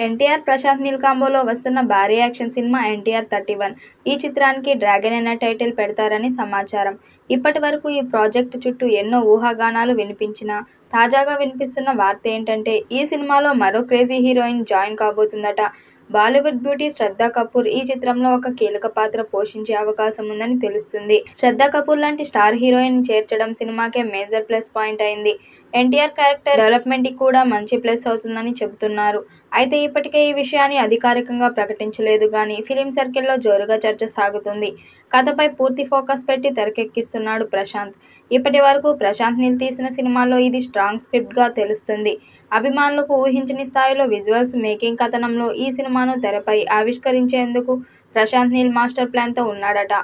ఎన్టీఆర్, ప్రశాంత్ నీల్ కాంబోలో వస్తున్న భారీ action cinema NTR 31. ఈ చిత్రానికి డ్రాగన్ అనే టైటిల్ పెడతారని సమాచారం. ఇప్పటి వరకు ఈ ప్రాజెక్టు చుట్టూ ఎన్నో ఊహాగానాలు వినిపించినా తాజాగా వినిపిస్తున్న వార్త ఏంటంటే ఈ సినిమాలో మరో క్రేజీ హీరోయిన్ జాయిన్ కాబోతుందట. బాలీవుడ్ బ్యూటీ శ్రద్ధా కపూర్ ఈ చిత్రంలో ఒక కీలక పాత్ర పోషించే అవకాశం ఉందని తెలుస్తుంది. శ్రద్ధా కపూర్ లాంటి స్టార్ హీరోయిన్ చేర్చడం సినిమాకే మేజర్ ప్లస్ పాయింట్ అయింది. ఎన్టీఆర్ క్యారెక్టర్ డెవలప్మెంట్ కి కూడా మంచి ప్లస్ అవుతుందని చెబుతున్నారు. అయితే ఇప్పటికే ఈ విషయాన్ని అధికారికంగా ప్రకటించలేదు గానీ ఫిలిం సర్కిల్లో జోరుగా చర్చ సాగుతుంది. కథపై పూర్తి ఫోకస్ పెట్టి తెరకెక్కిస్తున్నాడు ప్రశాంత్. ఇప్పటి వరకు ప్రశాంత్ నీల్ తీసిన సినిమాల్లో ఇది స్ట్రాంగ్ స్క్రిప్ట్ గా తెలుస్తుంది. అభిమానులకు ఊహించని స్థాయిలో విజువల్స్, మేకింగ్, కథనంలో ఈ సినిమాను తెరపై ఆవిష్కరించేందుకు ప్రశాంత్ నీల్ మాస్టర్ ప్లాన్ తో ఉన్నాడట.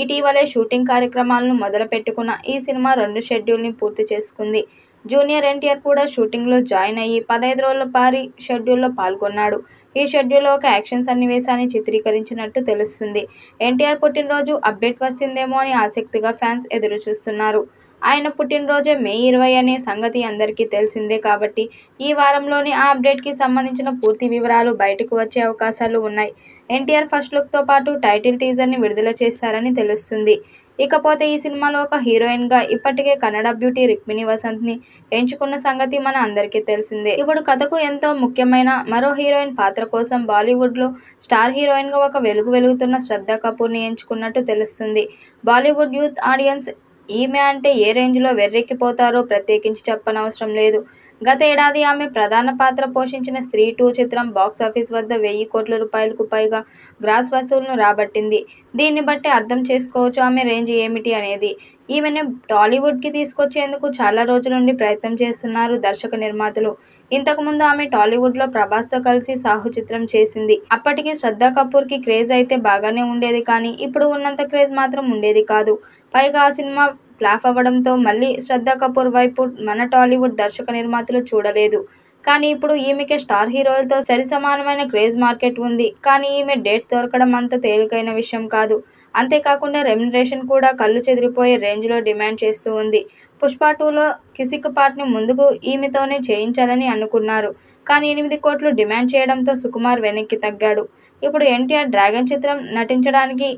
ఇటీవలే షూటింగ్ కార్యక్రమాలను మొదలు పెట్టుకున్న ఈ సినిమా 2 షెడ్యూల్ని పూర్తి చేసుకుంది. జూనియర్ ఎన్టీఆర్ కూడా షూటింగ్లో జాయిన్ అయ్యి 15 రోజుల భారీ షెడ్యూల్లో పాల్గొన్నాడు. ఈ షెడ్యూల్లో ఒక యాక్షన్ సన్నివేశాన్ని చిత్రీకరించినట్టు తెలుస్తుంది. ఎన్టీఆర్ పుట్టినరోజు అప్డేట్ వచ్చిందేమో అని ఆసక్తిగా ఫ్యాన్స్ ఎదురుచూస్తున్నారు. ఆయన పుట్టినరోజే మే 20 అనే సంగతి అందరికీ తెలిసిందే కాబట్టి ఈ వారంలోనే ఆ అప్డేట్కి సంబంధించిన పూర్తి వివరాలు బయటకు వచ్చే అవకాశాలు ఉన్నాయి. ఎన్టీఆర్ ఫస్ట్ లుక్తో పాటు టైటిల్ టీజర్ని విడుదల చేశారని తెలుస్తుంది. ఇకపోతే ఈ సినిమాలో ఒక హీరోయిన్గా ఇప్పటికే కన్నడ బ్యూటీ రుక్మిణి వసంత్ని ఎంచుకున్న సంగతి మన అందరికీ తెలిసిందే. ఇప్పుడు కథకు ఎంతో ముఖ్యమైన మరో హీరోయిన్ పాత్ర కోసం బాలీవుడ్లో స్టార్ హీరోయిన్గా ఒక వెలుగుతున్న శ్రద్ధా కపూర్ని ఎంచుకున్నట్టు తెలుస్తుంది. బాలీవుడ్ యూత్ ఆడియన్స్ ఈమె అంటే ఏ రేంజ్లో వెర్రెక్కిపోతారో ప్రత్యేకించి చెప్పనవసరం లేదు. గత ఏడాది ఆమె ప్రధాన పాత్ర పోషించిన స్త్రీ 2 చిత్రం బాక్సాఫీస్ వద్ద 1000 కోట్ల రూపాయలకు పైగా గ్రాస్ వసూళ్లను రాబట్టింది. దీన్ని బట్టి అర్థం చేసుకోవచ్చు ఆమె రేంజ్ ఏమిటి అనేది. ఈమెను టాలీవుడ్కి తీసుకొచ్చేందుకు చాలా రోజుల నుండి ప్రయత్నం చేస్తున్నారు దర్శక నిర్మాతలు. ఇంతకుముందు ఆమె టాలీవుడ్లో ప్రభాస్తో కలిసి సాహు చిత్రం చేసింది. అప్పటికి శ్రద్ధా కపూర్కి క్రేజ్ అయితే బాగానే ఉండేది కానీ ఇప్పుడు ఉన్నంత క్రేజ్ మాత్రం ఉండేది కాదు. పైగా ఆ సినిమా ఫ్లాప్ అవ్వడంతో మళ్ళీ శ్రద్ధా కపూర్ వైపు మన టాలీవుడ్ దర్శక నిర్మాతలు చూడలేదు. కానీ ఇప్పుడు ఈమెకే స్టార్ హీరోలతో సరిసమానమైన క్రేజ్ మార్కెట్ ఉంది. కానీ ఈమె డేట్ దొరకడం అంత తేలికైన విషయం కాదు. అంతేకాకుండా రెమ్యునరేషన్ కూడా కళ్ళు చెదిరిపోయే రేంజ్లో డిమాండ్ చేస్తూ ఉంది. పుష్ప 2లో కిసిక్ పార్ట్ని ముందుకు ఈమెతోనే చేయించాలని అనుకున్నారు. కానీ 8 కోట్లు డిమాండ్ చేయడంతో సుకుమార్ వెనక్కి తగ్గాడు. ఇప్పుడు ఎన్టీఆర్ డ్రాగన్ చిత్రం నటించడానికి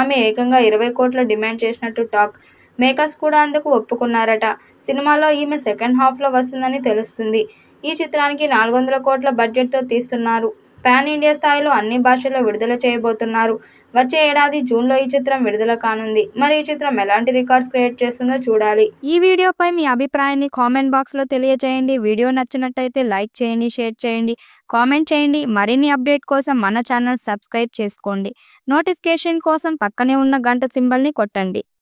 ఆమె ఏకంగా 20 కోట్ల డిమాండ్ చేసినట్టు టాక్. మేకర్స్ కూడా అందుకు ఒప్పుకున్నారట. సినిమాలో ఈమె సెకండ్ హాఫ్లో వస్తుందని తెలుస్తుంది. ఈ చిత్రానికి 400 కోట్ల బడ్జెట్తో తీస్తున్నారు. పాన్ ఇండియా స్థాయిలో అన్ని భాషల్లో విడుదల చేయబోతున్నారు. వచ్చే ఏడాది జూన్లో ఈ చిత్రం విడుదల కానుంది. మరి ఈ చిత్రం ఎలాంటి రికార్డ్స్ క్రియేట్ చేస్తుందో చూడాలి. ఈ వీడియోపై మీ అభిప్రాయాన్ని కామెంట్ బాక్స్లో తెలియజేయండి. వీడియో నచ్చినట్టయితే లైక్ చేయండి, షేర్ చేయండి, కామెంట్ చేయండి. మరిన్ని అప్డేట్ కోసం మన ఛానల్ సబ్స్క్రైబ్ చేసుకోండి. నోటిఫికేషన్ కోసం పక్కనే ఉన్న గంట సింబల్ని కొట్టండి.